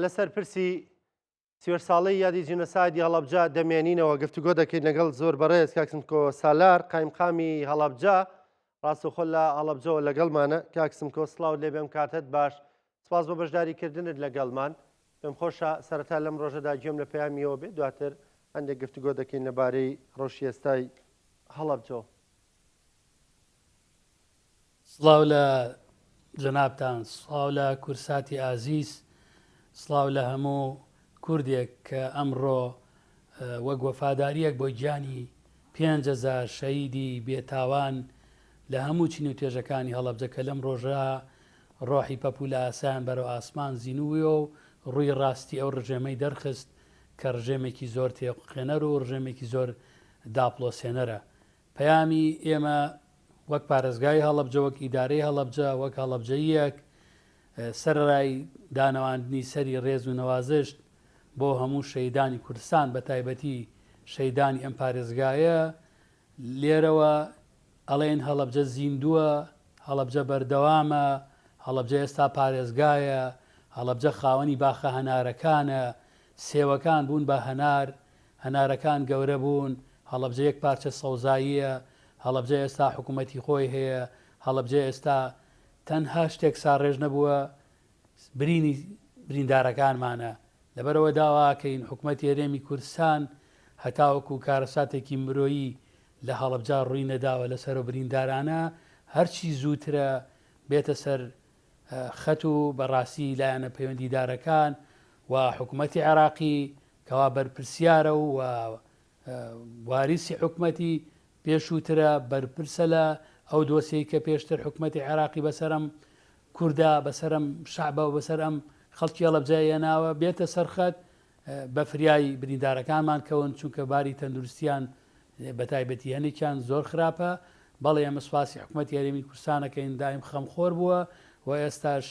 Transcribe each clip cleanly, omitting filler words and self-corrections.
لەسەر پرسی سێ ساڵەی یادی جینۆسایدی هەڵەبجە دەمێنینەوە گفتوگۆ دەکەین لەگەڵ زۆر بەڕێز کاکسمکۆ سالار قایمقامی هەڵەبجە ڕاستەوخۆ لە هەڵەبجەوە لەگەڵمانە. کاکسمکۆ سڵاو لێ بێم کاتت باش، سپاس بۆ بەشداریکردنت لەگەڵمان. پێم خۆشە سەرەتا لەم ڕۆژەدا گوێم لە پەیامیەوە بێت، دواتر هەندێک گفتوگۆ دەکەین لەبارەی ڕۆژی ئێستای هەڵەبجەوە. سڵاو لە جەنابتان، سڵاو لە کورساتی ئازیز، سڵاو لە هەموو کوردێک کە ئەمڕۆ وەک وەفاداریەک بۆ گیانی 5,000 شەهیدی بێتاوان لە هەموو چین و توێژەکانی هەڵەبجە کە لەم ڕۆژە ڕۆحی پەپولە ئاسان بەرەو ئاسمان زیینوویە و ڕووی ڕاستی ئەو ڕژێمەی دەرخست کە ڕژێمێکی زۆر تێقێنەر و ڕژێمێکی زۆر داپلۆسێنەرە. پەیامی ئێمە وەک پارێزگای هەڵەبجە، وەک ئیدارەی هەڵەبجە، وەک هەڵەبجەیەک سەرڕای دانەواندنی سەری ڕێز و نەوازشت بۆ هەموو شەیدانی کوردستان، بە تایبەتی شەیدانی ئەم پارێزگایە. لێرەوە ئەڵێن هەڵەبجە زیندووە، هەڵەبجە بەردەوامە، هەڵەبجە ئێستا پارێزگایە، هەڵەبجە خاوەنی باخە هەنارەکانە، سێوەکان بوون بە هەنار، هەنارەکان گەورە بوون، هەڵەبجە یەک پارچە سەوزاییە، هەڵەبجە ئێستا حکوومەتی خۆی هەیە، هەڵەبجە ئێستا تەنها شتێک ساڕێژ نەبووە برینی بریندارەکانمانە. لەبەرەوە داواکەین حکوومەتی هەرێمی کوردستان هەتاوەکو کارەساتێکی مرۆیی لە هەڵەبجە ڕووی نەداوە لەسەر و بریندارانە هەرچی زووترە بێتە سەر خەت و بەڕاستی لایەنە پەیوەندیدارەکان و حکوومەتی عێراقی کەوا بەرپرسیارە و واریسی حکوومەتی پێشووترە بەرپرسە لە ئەو دۆسیەی کە پێشتر حکوومەتی عێراقی بەسەرم کووردا، بەسەرم شعبە و بەسەر ئەم خەڵکی هەڵەبجە هێناوە بێتە سەرخەت بە فریای بریندارەکانمان کەون، چونکە باری تەندروستیان بە تایبەتی هەنێکیان زۆر خراپە. بەڵێ ئەمە سوپاسی حکوومەتی هەرێمی کوردستانەکەین دایم خەمخۆر بووە و ئێستاش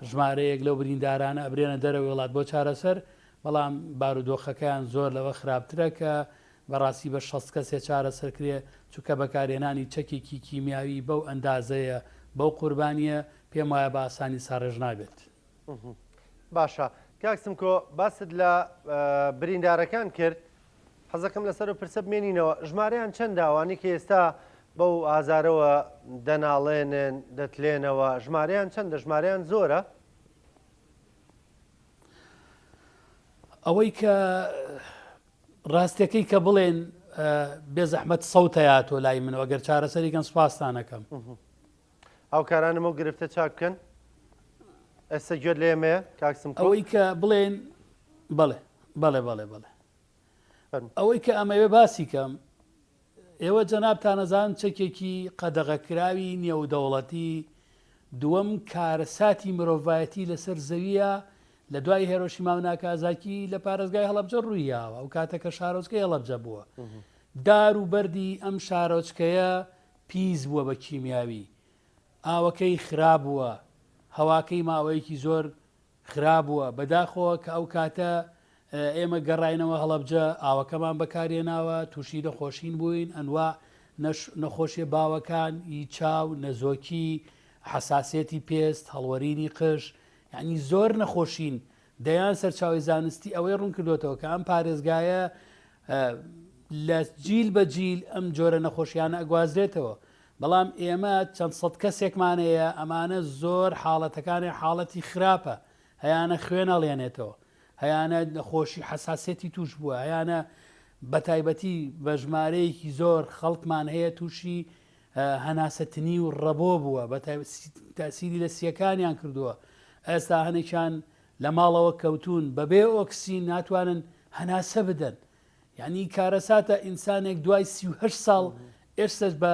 ژمارەیەک لەو بریندارانە ئەبرێنە دەرەوەی وڵات بۆ چارەسەر، بەڵام بارودۆخەکەیان زۆر لەوە خراپترە کە بەڕاستی بە 60 کەسێ چارەسەرکرێ، چونکە بەکارهێنانی چەکێکی کیمیاوی بەو ئەندازەیە بەو قوربانیە پێم وایە بە ئاسانی ساڕێژ نابێت. باشە کاکسمکۆ باست لە بریندارەکان کرد، حەزەکەم لەسەر و پرسە بمێنینەوە ژمارەیان چەند داوانی کە ئێستا بەو ئازارەوە دەناڵێنن دەتلێنەوە، ژمارەیان چەندە؟ ژمارەیان زۆرە؟ ئەوەی کە ڕاستیەکەی کە بڵێن بێ زەحمەت سەوتەیە تۆ لای منەوە گەر چارەسەریکەن سوپاسانەکەم. ئەو کارانەمە گرفتە چاک بکەن ئێستا گوێت لێمەیە کاکسم. ئەوەی کە بڵێن بڵێ بەڵێ بەڵێ بڵێ ئەوەی کە ئەمەوێ باسی کەم، ئێوە جەنابتانەزان چەکێکی قەدەغەکراوی نێودەوڵەتی دووەم کارەساتی مرۆڤایەتی لەسەر زەویە لە دوای هێرۆشیما و ناکازاکی لە پارێزگای هەڵەبجە ڕوویاوە. ئەو کاتەکە شارۆچکەی هەڵەبجە بووە، دار و بەردی ئەم شارۆچکەیە پیس بووە بە کیمیاوی، ئاوەکەی خراب بووە، هەواکەی ماوەیەکی زۆر خراب بووە، بەداخەوە کە ئەو کاتە ئێمە گەڕاینەوە هەڵەبجە ئاوەکەمان بەکارێناوە، تووشی نەخۆشین بووین، ئەنوا نەخۆشیە باوەکان، ئی چاو، نەزۆکی، حساسێتی پێست، هەڵوەرینی قش، یعنی زۆر نەخۆشین دەیان سەرچاوی زانستی ئەوەی ڕوون کردوێتەوە کە ئەم پارێزگایە لە جیل بە جیل ئەم جۆرە نەخۆشیانە ئەگوازرێتەوە. بەڵام ئێمە چەند سەد کەسێکمانەیە ئەمانە زۆر حاڵەتەکانی حاڵەتی خراپە، هەیانە خوێن ئەڵێنێتەوە، هەیانە نەخۆشی حساسێتی توش بووە، هەیانە بە تایبەتی بە ژمارەیەکی زۆر خەڵکمان هەیە تووشی هەناسەتنی و ڕەبۆ بووە، بە تاسیری لە سیەکانیان کردووە. ئێستا هەنێکیان لە ماڵەوە کەوتون بەبێ ئۆکسین ناتوانن هەناسە بدەن، یعنی کارەساتە ئینسانێک دوای 38 ساڵ ئێستش بە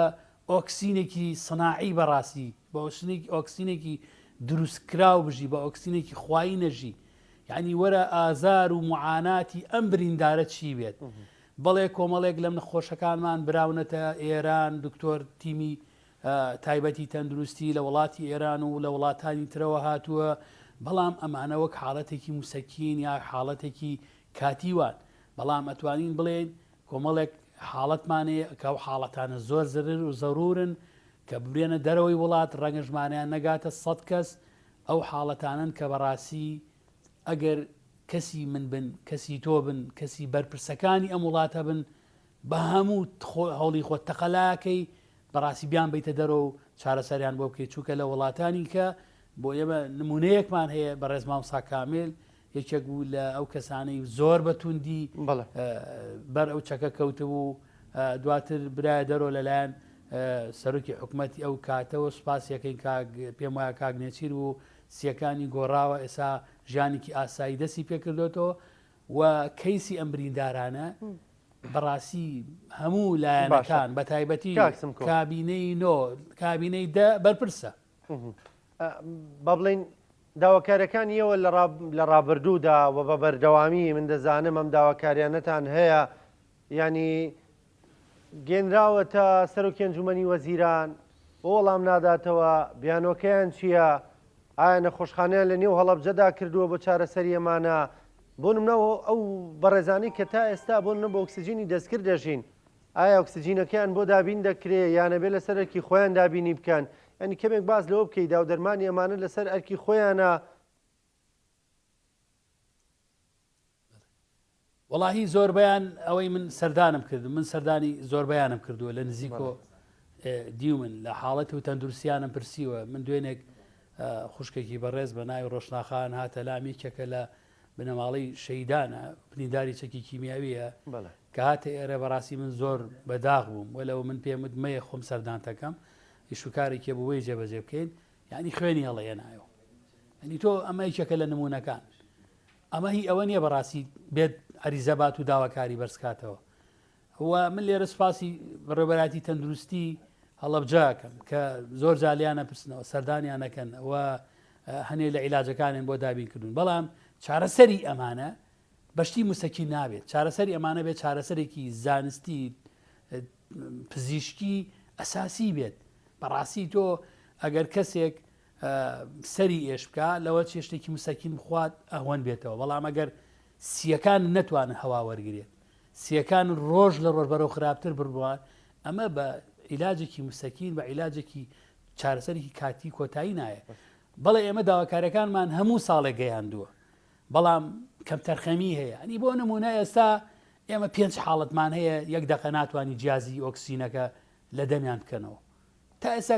ئۆکسینێکی سناعی بەڕاستی بە ئۆکسینێکی دروستکراو بژی، بە ئۆکسینێکی خوایی نەژی، یعنی وەرە ئازار و معاناتی ئەم بریندارە چی بێت. بەڵێ کۆمەڵێک لەم نەخۆشەکانمان براونەتە ئێران، دکتۆر تیمی تایبەتی تەندروستی لە وڵاتی ئێران و لە وڵاتانی ترەوە هاتووە، بەڵام ئەمانە وەک حاڵەتێکی موسەکین یا حاڵەتێکی کاتیوان، بەڵام ئەتوانین بڵێن کۆمەڵێک حاڵەتمانەیە کە ئەو حاڵەتانە زۆر زرر و زەرورن کە ببرێنە دەرەوەی وڵات ڕەنگە ژمانیان نەگاتە 100 کەس. ئەو حاڵەتانن کە بەڕاستی ئەگەر کەسی من بن کەسی تۆ بن کەسی بەرپرسەکانی ئەم وڵاتە بن بە هەموو هەوڵی خۆت تەقەلاکەی بەڕاستی بیان بیتە دەرەوە و چارەسەریان بۆ بکەیت چووکە لە وڵاتانی کە بۆ ئێمە نمونەیەکمان هەیە بە ڕێزمام ساکامل یەکێک بوو لە ئەو کەسانەی زۆر بەتوندی بەر ئەو چەکە کەوتبوو دواتر برایە دەرەوە لەلایەن سەرۆکی حکوومەتی ئەو کاتەوە سوپاسیەکەی پێم وایە کاگنێچیر و سیەکانی گۆڕاوە ئێستا ژیانێکی ئاسایی دەستی پێکردوێتەوە و کەیسی ئەم بریندارانە بەڕاستی هەموو لایەنەکان بە تایبەتی کابینەی نۆ کابینەی بەرپرسە بە بڵین داواکاریەکان ئێوە لە ڕابردوودا و بە بەردەوامی من دەزانم ئەم داواکاریانەتان هەیە ینی گێنراوەتە سەرۆکی ئەنجومەنی وەزیران بۆ وەڵام ناداتەوە بیانۆکەیان چییە؟ ئایا نەخۆشخانەیان لە نێو هەڵەبجەدا کردووە بۆ چارەسەری ئەمانە؟ بۆ نمونەوە ئەو بەڕێزانی کە تا ئێستا بۆ نە بۆ ئۆکسسیجینی دەستکرد دەژین ئایا ئۆکسسیجینەکەیان بۆ دابین دەکرێت یانە بێ لەسەر ئەرکی خۆیان دابینی بکەن؟ ینی کەمێک باز لەوە بکەیت دا و دەرمانی ئەمانە لەسەر ئەرکی خۆیانە. وەڵاهی زۆربیان ئەوەی من سەردانم کرد من سەردانی زۆربیانم کردووە لە نزیکۆ دیو من لە حاڵەت و تەندروستیانم پرسیوە من دوێنێک خوشکێکی بەڕێز بە ناوی ڕۆشناخان هاتە لامی کێکە لە بنەماڵی شەیدانە بنیداری چەکی کیمیاویە کە هاتە ئێرە بەڕاستی من زۆر بەداغ بووم وەلەوە من پێم مەیە خۆم سەردانتەکەم ئیشوکارێکێ بووی جێبەجێ بکەین یعنی خوێنی هەڵەیە نایەوە ئەنی تۆ ئەمە یەکێکە لە نمونونەکان ئەمە هی ئەوە نییە بەڕاستی بێت عریزەبات و داواکاری بەرزکاتەوە هو من لێرە سوپاسی ڕێبەراتی تەندروستی هەڵەبجاکەم کە زۆر جالیانە پرسنەوە سەردانیانەکەن و هەنێ لە عیلاجەکانیان بۆ دابین کردوون بەڵام چارەسەری ئەمانە بەشتی موسەکی نابێت چارەسەری ئەمانە بێت چارەسەرێکی زانستی پزیشکی ئەساسی بێت بەڕاستی تۆ ئەگەر کەسێک سەری ئێش بکە لەوە چێشتێکی موسەکین بخوات ئەوەن بێتەوە بەڵام ئەگەر سیەکان نەتوانن هەوا وەرگێت سیەکان ڕۆژ لە ڕۆژ بەرەو خراپتر بڕوان ئەمە بە عیلاجێکی موسەکین بە عیلاجێکی چارەسەرێکی کاتی کۆتایی نایە بەڵێ ئێمە داواکارەکانمان هەموو ساڵێک گەیاندووە بەڵام کەم تەرخەمی هەیە ئەنی بۆ نمونە ئێستا ئێمە 5 حاڵەتمان هەیە یەک دەقە ناتوانانی جیازی ئۆکسسینەکە لە دەمیان بکەنەوە تا ئێستا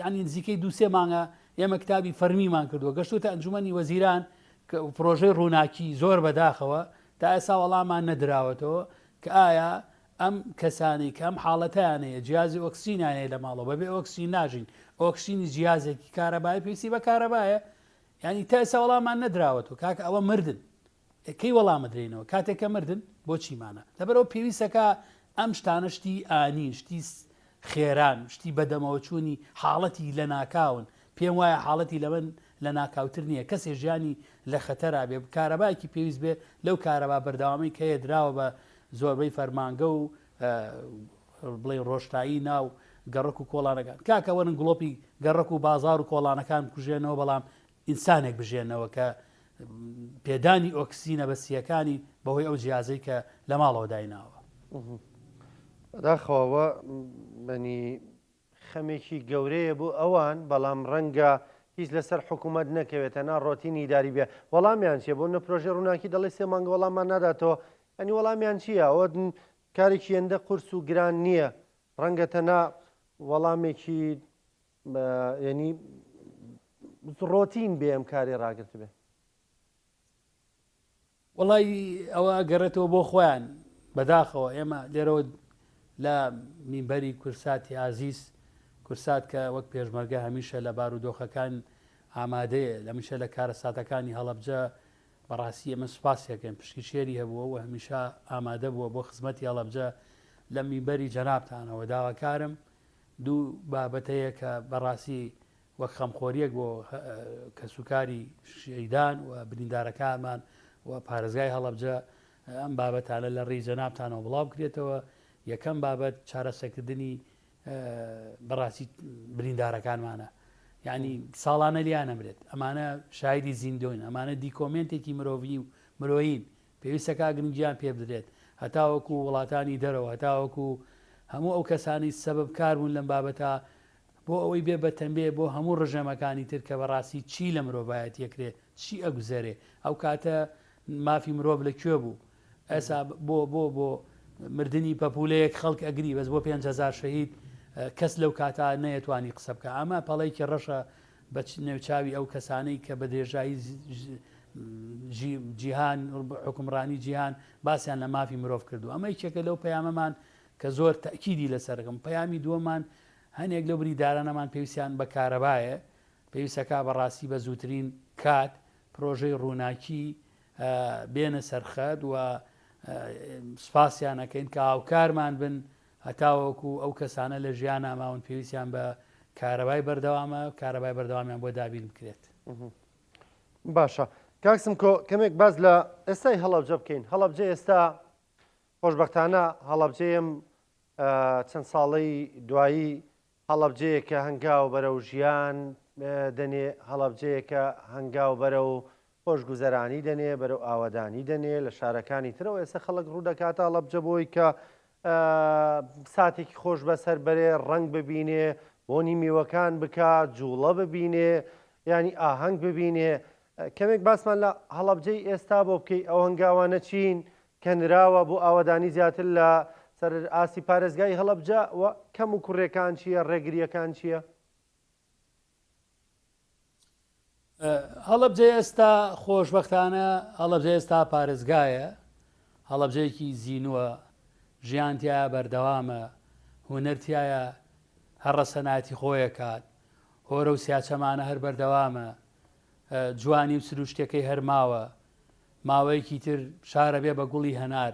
ینی نزیکەی 2-3 مانگە ئێمە کتابی فەرمیمان کردووە گەشتوتە ئەنجومەنی وەزیران کە پرۆژەی ڕووناکی زۆر بەداخەوە تا ئێستا وەڵامان نەدراوەتەوە کە ئایا ئەم کەسانی کە ئەم حاڵەتیانەیە جیازی ئۆکسسینانەیە لە ماڵەوە بەبێ ئۆکسسین ناژین ئۆکسسینی جیازێکی کارەبای پێویستی بە کارەبایە ینی تا ئێستا وەڵامان نەدراوەتەوە کاکە ئەوە مردن کەی وەڵامەدرێنەوە کاتێککە مردن بۆ چیمانە لەبەرەوە پێویستەکە ئەم شتانە شتی ئانی شتی خێران شتی بەدەمەوە چوونی حاڵەتی لە ناکاون پێم وایە حاڵەتی لە من لە ناکاوتر نییە کەسێ ژیانی لە خەتەرا بێ کارەبایکی پێویست بێ لەو کارەبا بەردەوامی کە هێدراوە بە زۆربەی فەرمانگە و بڵێ ڕۆشتایی ناو گەڕک و کۆڵانەکان کاکە وەرن گڵۆپی گەڕک و بازار و کۆڵانەکان بکوژێنەوە بەڵام ئینسانێک بژێنەوە کە پێدانی ئۆکسسینە بە سیەکانی بەهۆی ئەو جیازەی کە لە ماڵەوە دایناوە داخەوە بەنی خەمێکی گەورەیە بۆ ئەوان بەڵام ڕەنگە هیچ لەسەر حکوومەت نەکەوێتە نا ڕۆتینی داری بێ وەڵامیان چیە بۆ نە پرۆژێ ڕووناکی دەڵێ 3 مانگە وەڵامان ناداتەوە ئەنی وەڵامیان چییە ئەوە کارێکی هێندە قورس و گران نییە ڕەنگە تەنا وەڵامێکی ینی ڕۆتین بێ ئەم کاری ڕاگررت بێ وڵی ئەوە گەڕێتەوە بۆ خۆیان بەداخەوە ئێمە لێرەوە لە مینبەری کورساتی ئازیز کورسات کە وەک پێشمەرگە هەمیشە لە بارودۆخەکان ئامادەیە لە میشە لە کارەساتەکانی هەڵەبجە بەڕاستی ئەمە سوپاسیەکەن پشکی شێری هەبووە و هەمیشە ئامادە بووە بۆ خزمەتی هەڵەبجە لە مینبەری جەنابتانەوە داواکارم دوو بابەتەیە کە بەڕاستی وەک خەمخۆریەک بۆ کەسوکاری شەیدان و بریندارەکانمان و پارێزگای هەڵەبجە ئەم بابەتانە لە ڕێی جەنابتانەوە بڵاو بکرێتەوە یەکەم بابەت چارەسەکردنی بەڕاستی بریندارەکانمانە یعنی ساڵانە لیان ئەمرێت ئەمانە شایدی زیندۆین ئەمانە دیکۆمنتێکی مرۆڤی و مرۆیین پێویستەکە گرنگیان پێ بدرێت هەتاوەکو وڵاتانی دەرەوە هەتاوەکو هەموو ئەو کەسانی سەبەب کار بوون لەم بابەتە بۆ ئەوەی بێ بە تەنبێ بۆ هەموو ڕژەمەکانی تر کە بەڕاستی چی لە مرۆڤایەت یەکرێ چی ئەگوزارێ ئەو کاتە مافی مرۆڤ لەکوێ بوو ئێستا بۆ مردنی پەپولەیەک خەڵک ئەگری بەس بۆ 5,000 شەهید کەس لەو کاتا نەیەتوانی قسە بکە ئەمە پەڵەیەکی ڕەشە بە نێوچاوی ئەو کەسانەی کە بە درێژایی جیهان حکومڕانی جیهان باسییان لە مافی مرۆڤ کردو ئەمە یەکێکە لەو پەیامەمان کە زۆر تەکیدی لەسەرکەم پەیامی دووەمان هەنێک لەو بریدارانەمان پێویستیان بە کارەبایە پێویستەکە بەڕاستی بە زووترین کات پرۆژەی ڕووناکی بێنە سەرخەت و سپاسیانەکەین کە هاوکارمان بن هەتاوەکو ئەو کەسانە لە ژیان ئاماون پێویستیان بە کارەبای بەردەوامە کارەبای بەردەوامیان بۆ دابین بکرێت. باشە کاکسم کەمێک باز لە ئێستای هەڵەبجە بکەین. هەڵەبجە ئێستا خۆشبەختانە هەڵەبجەیەم چەند ساڵەی دوایی هەڵەبجەیەکە هەنگاو بەرەو ژیان دەنێ هەڵەبجەیەکە هەنگاو بەرەو خۆشگوزەرانی دەنێ بەرەو ئاوەدانی دەنێ لە شارەکانی ترەوە ئێستا خەڵک ڕوو دەکاتە هەڵەبجە بۆی کە ساتێکی خۆش بەسەر بەرێ ڕنگ ببینێ بۆنی میوەکان بکات جوڵە ببینێ ینی ئاهەنگ ببینێ. کەمێک باسمان لە هەڵەبجەی ئێستا بۆ بکەی ئەو هەنگاوانە چین کە نراوە بۆ ئاوەدانی زیاتر لە سەر ئاسی پارێزگای هەڵەبجە و کەم و کوڕێکان چییە ڕێگریەکان چییە؟ هەڵەبجە ئێستا خۆشبەختانە هەڵەبجە ئێستا پارێزگایە هەڵەبجەیەکی زیینووە ژیانتیایە بەردەوامە هونەرتیایە هەڕە سەناەتی خۆیە کات هۆرە و سیاچەمانە هەر بەردەوامە جوانی و سروشتەکەی هەرماوە ماوەیەکی تر شارە بێ بە گوڵی هەنار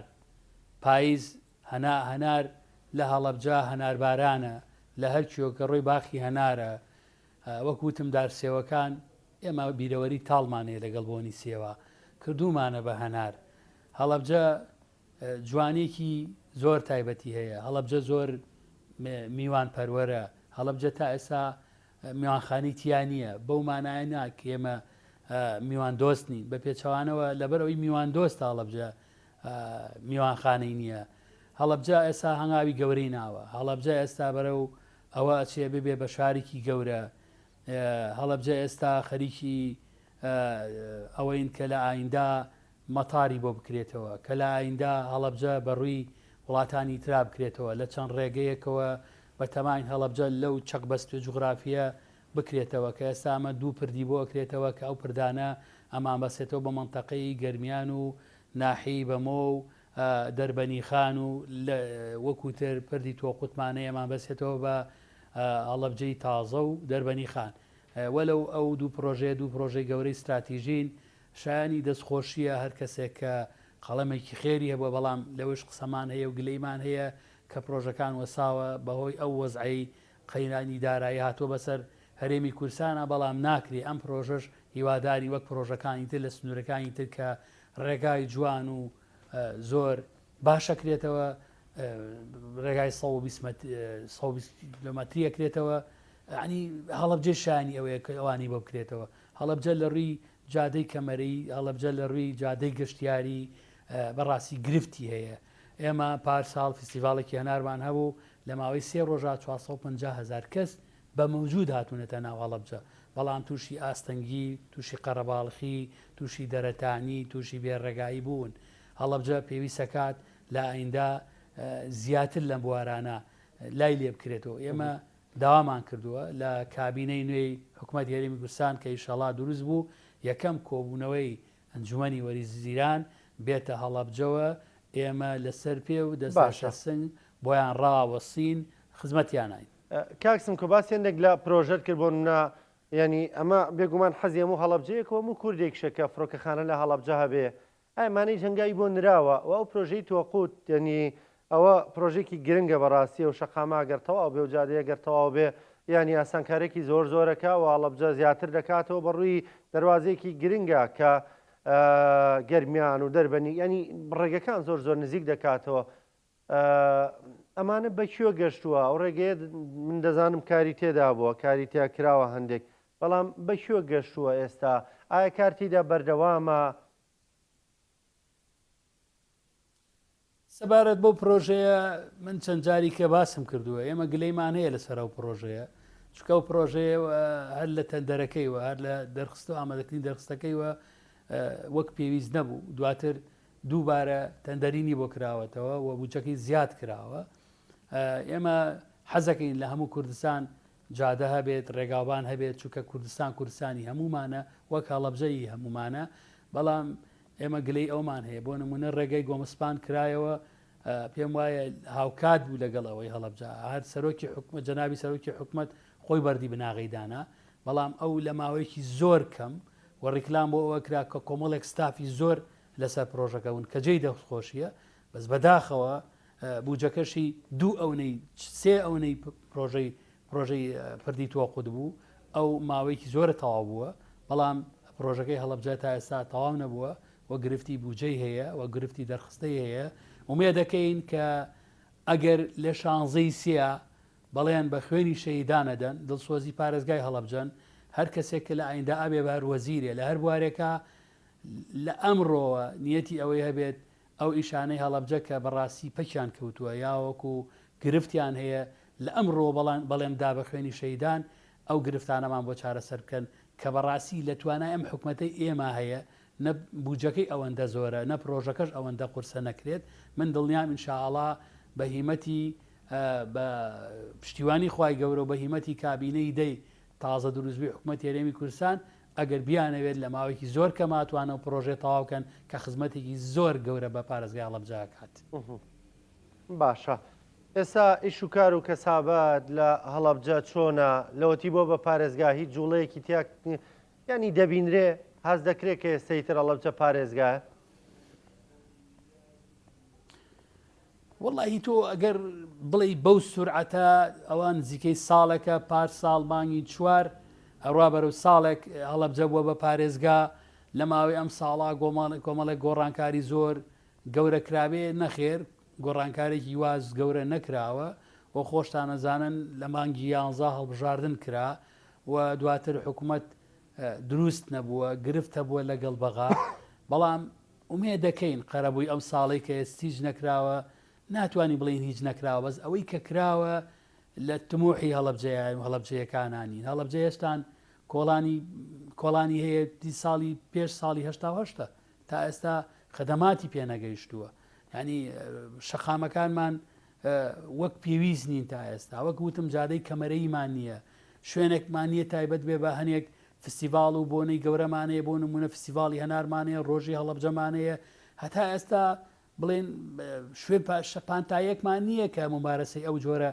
پاییز هەنار لە هەڵەبجە هەناربارانە لە هەر کیۆکە ڕۆی باخی هەنارە وەکوتم دارسێوەکان ئێمە بیرەوەری تاڵمانەیە لەگەڵ بۆنی سێوە کردومانە بە هەنار. هەڵەبجە جوانێکی زۆر تایبەتی هەیە هەڵەبجە زۆر میوان پەروەرە هەڵەبجە تا ئێستا میوانخانی تیانە بەو مانایە ناکە ئێمە میوان دۆست نین بە پێچەوانەوە لەبەرەوەی میوان دۆستە هەڵەبجە میوانخانەی نییە. هەڵەبجە ئێستا هەنگاوی گەورەی ناوە هەڵەبجە ئێستا بەرەو ئەوە ئەچێ ببێ بە شارێکی گەورە هەڵەبجە ئێستا خەریکی ئەوەین کە لە ئایندا مەتاری بۆ بکرێتەوە کە لە ئایندا هەڵەبجە بەڕووی وڵاتانی ترا بکرێتەوە لە چەند ڕێگەیەکەوە بە تەماین هەڵەبجە لەو چەق بەستێ جوغرافیە بکرێتەوە کە ئێستا ئەمە دوو پردی بۆ ئەکرێتەوە کە ئەو پردانە ئەمان بەسێتەوە بە مەنتەقەی گەرمیان و ناحی بەمۆ و دەربەنی خان و وەکوتر پردی تۆ قوتمانەیە ئەمان بەسێتەوە بە هەڵەبجەی تازە و دەربەنی خان وەلەو ئەو دوو پرۆژەی گەورەی استراتیژین شایانی دەستخۆشیە هەر کەسێک کە قەڵەمێکی خێری هەبووە بەڵام لەوەش قسەمان هەیە و گلەیمان هەیە کە پرۆژەکان وەساوە بەهۆی ئەو وەزعی قەینانی دارایی هاتووە بەسەر هەرێمی کورسانە بەڵام ناکرێ ئەم پرۆژەش هیواداری وەک پرۆژەکانی تر لە سنوورەکانی تر کە ڕێگای جوان و زۆر باشەکرێتەوە ڕێگای 120 کیلۆمەتری ئەکرێتەوە ینی هەڵەبجە شانی ئەوەیە کە ئەوانی بۆ بکرێتەوە هەڵەبجە لە ڕووی جادەی کەمەرەی هەڵەبجە لە ڕووی جادەی گەشتیاری بەڕاستی گرفتی هەیە. ئێمە پارساڵ فستیڤالێکی هەنارمان هەبوو لە ماوەی 3 ڕۆژە 450,000 کەس بە مەوجود هاتوونەتە ناو هەڵەبجە بەڵام تووشی ئاستەنگی تووشی قەرەباڵخی تووشی دەرەتانی تووشی بێڕێگایی بوون. هەڵەبجە پێویستە کات لە ئایندا زیاتر لەم بوارانە لای لێ بکرێتەوە. ئێمە داوامان کردووە لە کابینەی نوێی حکوومەت هێرمی کوردستان کە ئینشەڵا دروست بوو یەکەم کۆبوونەوەی ئەنجومەنی وەریزیران بێتە هەڵەبجەوە ئێمە لەسەر پێ و دەستاشەسنگ بۆیان ڕاوەسین خزمەتیانین. کاکسم کە باسیێنێک لە پرۆژەت کرد بۆ منە ینی ئەمە بێگومان حەزی هەموو هەڵەبجەیەکەوە و کوردێکشەکە فڕۆکەخانە لە هەڵەبجە هەبێ ئەمانەی جەنگایی بۆ نراوە و ئەو پرۆژەی تۆقوت ینی ئەوە پرۆژێکی گرنگە بەڕاستی و شەقاما گەرتەواو بێ و جادەیە گەرتەواو بێ ینی ئاسانکارێکی زۆرەکە و هەڵەبجە زیاتر دەکاتەوە بەڕووی دەواازەیەکی گرنگە کە گەرمیان و دەربەنی ینی ڕێگەکان زۆر نزیک دەکاتەوە. ئەمانە بەکوێ گەشتووە ئەو ڕێگەیە من دەزانم کاری تێدا بووە کاری تیا کراوە هەندێک بەڵام بەکوێ گەشتووە ئێستا ئایا کارتیدا بەردەوامە؟ سەبارەت بۆ پرۆژەیە من چەند جاری کە باسم کردووە ئێمە گلەیمان هەیە لەسەر ئەو پرۆژەیە چکە ئەو پرۆژەیە هەر لە تەندەرەکەیوە هەر لە دەرخستە و ئامادەکردنی دەرخستەکەیوە وەک پێویست نەبوو دواتر دووبارە تەندەرینی بۆ کراوەتەوە و بودجەکەی زیاد کراوە. ئێمە حەزەکەین لە هەموو کوردستان جادە هەبێت، ڕێگاوان هەبێت، چونکە کوردستانی هەمومانە وەک هەڵەبجەی هەمومانە، بەڵام ئێمە گلەی ئەومان هەیە. بۆ نمونە ڕێگەی گۆمەسپان کرایەوە، پێم وایە هاوکات بوو لەگەڵەوەی هەڵەبجە. هەر سەرۆکی حکومەت جەنابی سەرۆکی حکومەت خۆی بەردی بناغیدانا، بەڵام ئەو لە ماوەیەکی زۆر کەم و ڕیکلام بۆ ئەوە کرا کە کۆمەڵێک ستافی زۆر لەسەر پرۆژەکەون کە جێی دەخۆشیە، بەس بەداخەوە بودجەکەشی 2 ئەوەی 3 ئەوەی پرۆژەی پردی تۆقود بوو، ئەو ماوەیەکی زۆرە تەواو بووە، بەڵام پرۆژەکەی هەڵەبجە تا ئێستا تەواو نەبووە و گرفتی بودجەی هەیە و گرفتی دەرخستەی هەیە. ومێ دەکەین کە ئەگەر لە 16ی سێ بەڵێن بە خوێنی شەهیدانەدەن دڵسۆزی پارێزگای هەڵەبجەن، هەر کەسێک کە لە ئایندا ئەبێ بە هەروەزیرێ لە هەر بوارێکە لە ئەمڕۆوە نیەتی ئەوەی هەبێت ئەو ئیشانەی هەڵەبجە کە بەڕاستی پەکیان کەوتووە یاوەکو گرفتیان هەیە لە ئەمڕۆ بەڵێن دا بە خوێنی شەیدان ئەو گرفتانەمان بۆ چارەسەر بکەن کە بەڕاستی لە توانای ئەم حکومەتەی ئێمە هەیە، نە بودجەکەی ئەوەندە زۆرە، نە پرۆژەکەش ئەوەندە قورسە نەکرێت. من دڵنیام ئینشاءڵڵا بە هیمەتی بە پشتیوانی خوای گەورە و بە هیمەتی کابینەی دەی تازە دروستبووی حکومەتی هەرێمی کوردستان ئەگەر بیانەوێت لە ماوەیەکی زۆر کە ماتوانە و پرۆژێ تەواوکەن کە خزمەتێکی زۆر گەورە بە پارێزگای هەڵەبجە کات. باشە. ئێستا ئیش و کار و کەسابەت لە هەڵەبجە چۆنە؟ لەوەتی بۆ بە پارێزگا هیچ جوڵەیەکی تیا ینی دەبینرێ هەز دەکرێت کە ئێستەی تر هەڵەبجە پارێزگایە؟ وەڵی تۆ ئەگەر بڵێ بەو سورعەتە ئەوان نزیکەی ساڵێکە پار ساڵ مانگی 4 ئەڕوا بەرەو ساڵێک هەڵەبجە بووە بە پارێزگا، لە ماوەی ئەم ساڵا کۆمەڵێک گۆڕانکاری زۆر گەورە کرابێ نەخێر گۆڕانکارێکی واز گەورە نەکراوە و خۆشتان نەزانن لە مانگی 11 هەڵبژاردن کرا و دواتر حکوومەت دروست نەبووە، گرفتە بووە لەگەڵ بەغا. بەڵام ئومێ دەکەین قەرەبووی ئەم ساڵی کە ئێستیج نەکراوە ناتوانانی بڵین هیچ نەکراوە، بەس ئەوەی کە کراوە لە تموحی هەڵەبجەیە و هەڵەبجەیەکانانی هەڵەبجە هێشتان کۆڵانی هەیە ساڵی پێش ساڵی هەشتا تا ئێستا خەدەماتی پێنەگەیشتووە. ینی شەقامەکانمان وەک پێویست نین تا ئێستا، وەک وتم جادەی کەمەرەیمان نییە، شوێنێکمان نییە تایبەت بێ بە هەنێک فستیڤاڵ و بۆنەی گەورەمانەیە، بۆ نمونە فستیڤاڵی هەنارمانەیە، ڕۆژی هەڵەبجەمانەیە، هەتا ئێستا بڵێن شوێن پانتایەکمان نییە کە ممارەسەی ئەو جۆرە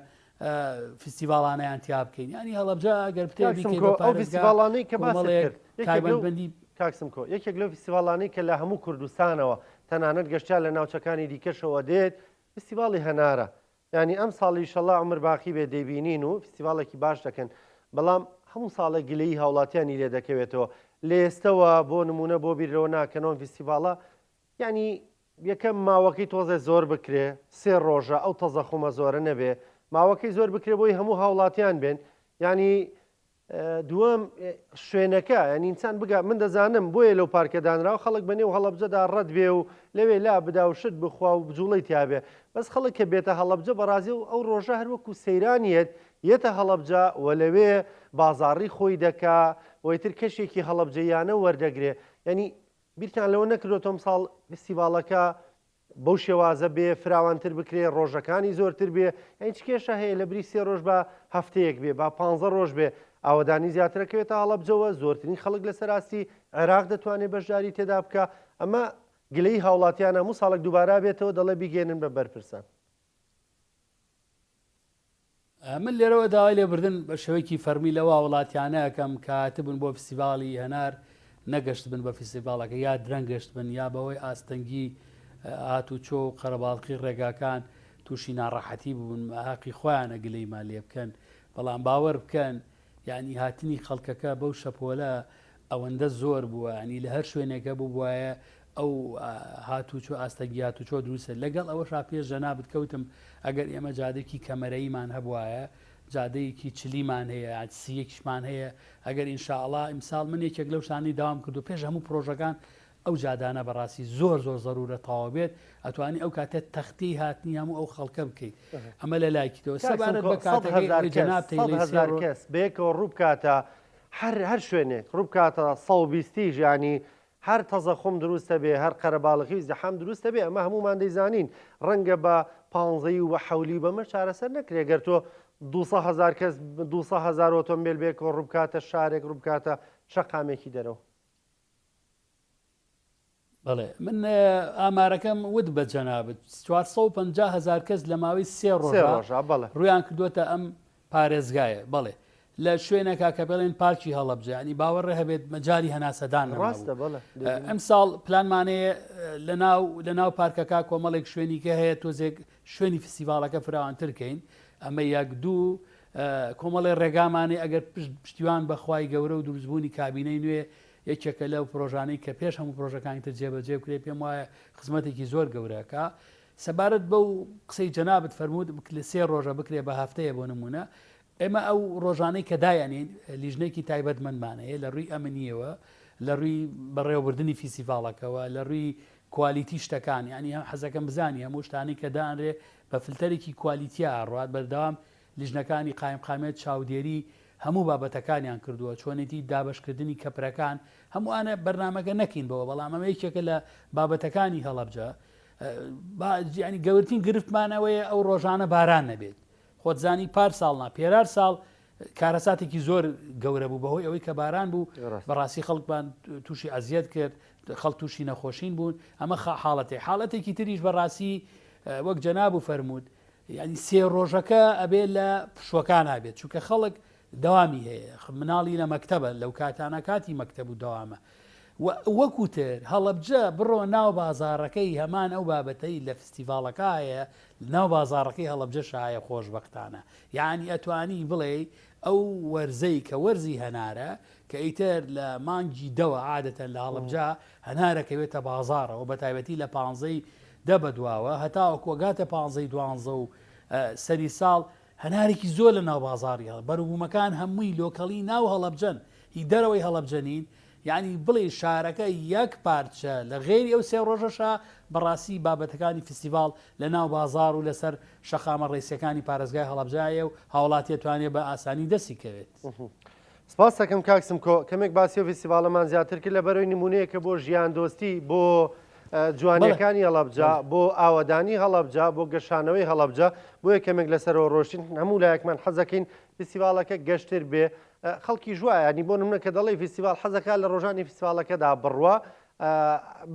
فستیڤاڵانەیان تیا بکەین. ینی هەڵەبجە ئەگەر فستیڤاڵانەی کە تایبەتبندی کاکسمکۆ یەکێک لەو فستیڤاڵانەی کە لە هەموو کوردستانەوە تەنانەت گەشتیان لە ناوچەکانی دیکەشەوە دێت فستیڤاڵی هەنارە. ینی ئەم ساڵی ئینشەڵڵا عومر باقی بێ دەیبینین و فستیڤاڵێکی باش دەکەن، بەڵام هەموو ساڵە گلەی هاوڵاتیانی لێ دەکەوێتەوە. لە ئێستەوە بۆ نمونە بۆ بیرەوە ناکەنەوە فستیڤاڵە ینی یەکەم ماوەکەی تۆزە زۆر بکرێ 3 ڕۆژە ئەو تەزەخۆمە زۆرە نەبێ، ماوەکەی زۆر بکرێ بۆی هەموو هاوڵاتیان بێن. ینی دووەم شوێنەکە ینی ئینسان بگا من دەزانم بۆیە لەو پارکەدانراوە خەڵک بەنێو هەڵەبجەدا ڕەت بێ و لەوێ لا بدا و شت بخوا و بجوڵەی تیابێ، بەس خەڵک کە بێتە هەڵەبجە بەڕازی و ئەو ڕۆژە هەروەکو سەیرانیەت یەتە هەڵەبجە و لەوێ بازاڕی خۆی دەکا وەیتر کەشێکی هەڵەبجەیانە وەردەگرێ. ینی بیرتان لەوە نەکردوتەم ساڵ فستیڤاڵەکە بەو شێوازە بێ فراوانتر بکرێ، ڕۆژەکانی زۆرتر بێ، یان چ کێشە هەیە لە بری 3 ڕۆژ بە هەفتەیەک بێ با 15 ڕۆژ بێ، ئاوەدانی زیاترەکەوێتە هەڵەبجەوە، زۆرترین خەڵک لە سەراستی عێراق دەتوانێت بەشداری تێدا بکە. ئەمە گلەی هاوڵاتیانە هەموو ساڵێک دووبارە بێتەوە دەڵێ بیگەێنن بە بەرپرسان. من لێرەوە داوای لێبردن بە شێوەیەکی فەرمی لەوە وڵاتیانە ئەەکەم کاتبن بۆ فستیڤاڵی هەنار نەگەشت بن بە فستیڤاڵەکە یا درەنگەشت بن یا بەوەی ئاستەنگی هاتوچۆ و قەرەباڵقی ڕێگاکان تووشی ناڕەحەتی بوون حەقی خۆیانە گلەیمان لێ بکەن، بەڵام باوەڕ بکەن یعنی هاتنی خەڵکەکە بەو شەپۆلە ئەوەندە زۆر بووە، ینی لە هەر شوێنێکە بوو وایە ئەو هاتوچۆ ئاستەنگی هاتوچۆ دروستە. لەگەڵ ئەوەشا پێش جەنابەت کەوتم ئەگەر ئێمە جادێکی کەمەرەیمان هەبوایە، جادەیەکی چلیمان هەیە، سیەکیشمان هەیە، ئەگەر ئینشاءڵڵا ئیمساڵ من یەکێک لەو شانی داوام کردو پێش هەموو پرۆژەکان ئەو جادانە بەڕاستی زۆر زەرورە تەواو بێت، ئەتوانی ئەو کاتە تەختی هاتنی هەموو ئەو خەڵکە بکەیت. ئەمە لە لایکیتەوە سەبارەت بە کاتەکەی جەناب هزار کەس بەیەکەوە ڕوو بکاتە هەر شوێنێک ڕوو بکاتە 120 ینی هەر تەزەخۆم دروستە بێ هەر قەرەباڵغی زەحام دروستە بێ ئەمە هەمومان دەیزانین ڕەنگە بە 15 و بە حەولی بەمە چارەسەر نەکرێ گەر تۆ 200,000 کەس 200,000 ئۆتۆمبیل بێ کۆ ڕووبکاتە شارێک ڕووبکاتە شەقامێکی دەرەوە. بەڵێ من ئامارەکەم ود بە جەنابەت 450,000 کەس لە ماوەی 3 ڕۆژە ڕویان کردوتە ئەم پارێزگایە. بەڵێ لە شوێنێکا کە بڵێن پارکی هەڵەبجە ینی باوەڕێ هەبێت مەجای هەناسەدان ڕاستە. ئەم ساڵ پلانمانەیە لە ناو پارکەکە کۆمەڵێک شوێنی کە هەیە تۆزێک شوێنی فستیڤالەکە فراوانترکەین ئەمە یەک دوو کۆمەڵی ڕێگامانێ ئەگەر پشتیوان بەخوای گەورە و دروستبوونی کابینەی نوێ یەکێکە لەو پرۆژانەی کە پێش هەموو پرۆژەکانی تر جێبەجێ بکرێت پێم وایە خزمەتێکی زۆر گەورەکە سەبارەت بەو قسەی جەنابەت فەرموود لە 3 ڕۆژە بکرێ بە هەفتەیە بۆ نمونە ئێمە ئەو ڕۆژانەی کە دایانین لیژنێکی تایبەتمەندمانەیە لە ڕووی ئەمنیەوە لە ڕووی بەڕێوەبردننی فیسیڤالەکەەوە لە ڕووی کوالیتی شتەکان ینی حەزەکەم بزانانی هەموو شتانی کە دانرێ بە فلتەرێکی کوالیتیا ئاڕات بەردەوام لیژنەکانی قایمقامێت چاودێری هەموو بابەتەکانیان کردووە چۆنێتی دابشکردنی کەپرەکان هەمووانە بەرنمەکە نەکەین بەوە بەڵام ئەمە یەکێکە لە بابەتەکانی هەڵەبجە ینی گەورترین گرفتمانەوەیە ئەو ڕۆژانە باران نەبێت خۆتزانی پار ساڵنا پێرار ساڵ کارەساتێکی زۆر گەورە بوو بەهۆی ئەوەی کە باران بوو بەڕاستی خەڵکمان تووشی ئەزیەت کرد خەڵک تووشی نەخۆشین بوون ئەمە حاڵەتێکی تریش بەڕاستی وەک جەناب و فەرموود ینی 3 ڕۆژەکە ئەبێ لە پشوەکان هابێت چونکە خەڵک دەوامی هەیە مناڵی لە مەکتەبە لەو کاتانە کاتی مەکتەب و دەوامە وەکوتر هەڵەبجە بڕۆ ناو بازارەکەی هەمان ئەو بابەتەی لە فستیڤالەکەیە ناو بازارەکەی هەڵەبجە شایە خۆشبەختانە یعنی ئەتوانی بڵێ ئەو وەرزەی کە وەرزی هەنارە کە ئیتر لە مانگی دەوە عادەتەن لە هەڵەبجە هەنارەکەوێتە بازارەوە بە تایبەتی لە 15 دەبدواوە هەتا کۆگاتە 15 دوانزە و سەری ساڵ هەنارێکی زۆر لە ناو بازاری هەڵ بەروبوومەکان هەمووی لۆکەڵی ناو هەڵەبجەن هی دەرەوەی هەڵەبجەنین یعنی بڵێ شارەکە یەک پارچە لە غێری ئەو 3 ڕۆژەشە بەڕاستی بابەتەکانی فستیڤال لە ناو بازار و لەسەر شەقامە ڕێسیەکانی پارێزگای هەڵەبجایە و هاوڵاتی توانێت بە ئاسانی دەستی کەوێت. سپاس دەکەم کاکسم کۆ کەمێک باسی و فستیڤالەمان زیاتر کرد لە بەرەوەی نمونەیەکە بۆ ژیان دۆستی بۆ جوانیەکانی هەڵەبجە بۆ ئاوەدانی هەڵەبجە بۆ گەشانەوەی هەڵەبجە بۆ یەکەمێک لەسەرەوە ڕۆشتین هەموو لایەکمان حەزەکەین فستیڤالەکە گەشتر بێ خەڵکی ژوایە ینی بۆ نمونە کە دەڵی فستیڤال حەزەکە لە ڕۆژانی فستیڤالەکەدا بڕوە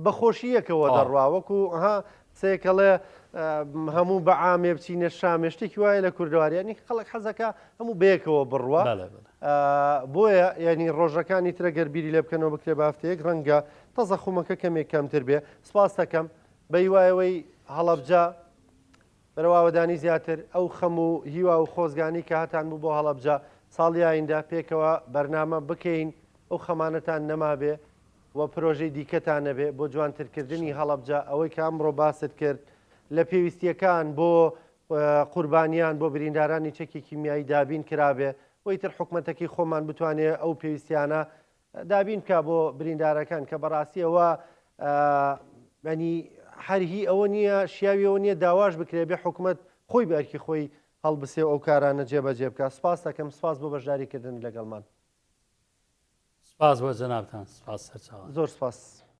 بەخۆشیەکەوە دەڕوا وەکو سێکەڵێ هەموو بە عامێ بچینە شامێ شتێکی وایە لە کوردەواری خەڵک حەزەکە هەموو بەیەکەوە بڕوە بۆیە ینی ڕۆژەکانی ترە گەربیری لێ بکەنەوە بکرێ بافتەیەک ڕەنگە تەزە خومەکە کەمێک کەمتر بێ سپاس دەکەم بەیوایەوەی هەڵەبجە بەرەواوەدانی زیاتر ئەو خەم و هیوا و خۆزگانی کە هاتان بوو بۆ هەڵەبجە ساڵی ئایندا پێکەوە بەرنامە بکەین ئەو خەمانەتان نەمابێ و پرۆژەی دیکەتان نەبێ بۆ جوانترکردنی هەڵەبجە ئەوەی کە ئەمڕۆ باست کرد لە پێویستیەکان بۆ قوربانیان بۆ بریندارانی چەکی کیمیایی دابین کرابێ وەیتر حکومەتەکەی خۆمان بتوانێت ئەو پێویستیانە دابین بکە بۆ بریندارەکان کە بەڕاستیەوە ینی هەرهی ئەوە نییە شیاویەوە نییە داواش بکرێ بێ حکومت خۆی بەرکی خۆی هەڵبسێ ئەو کارانە جێبەجێ بکە سپاس دەکەم سپاس بۆ بەشداریکردن لەگەڵمان سپاس بۆ جەنابتان سپاس زۆر سپاس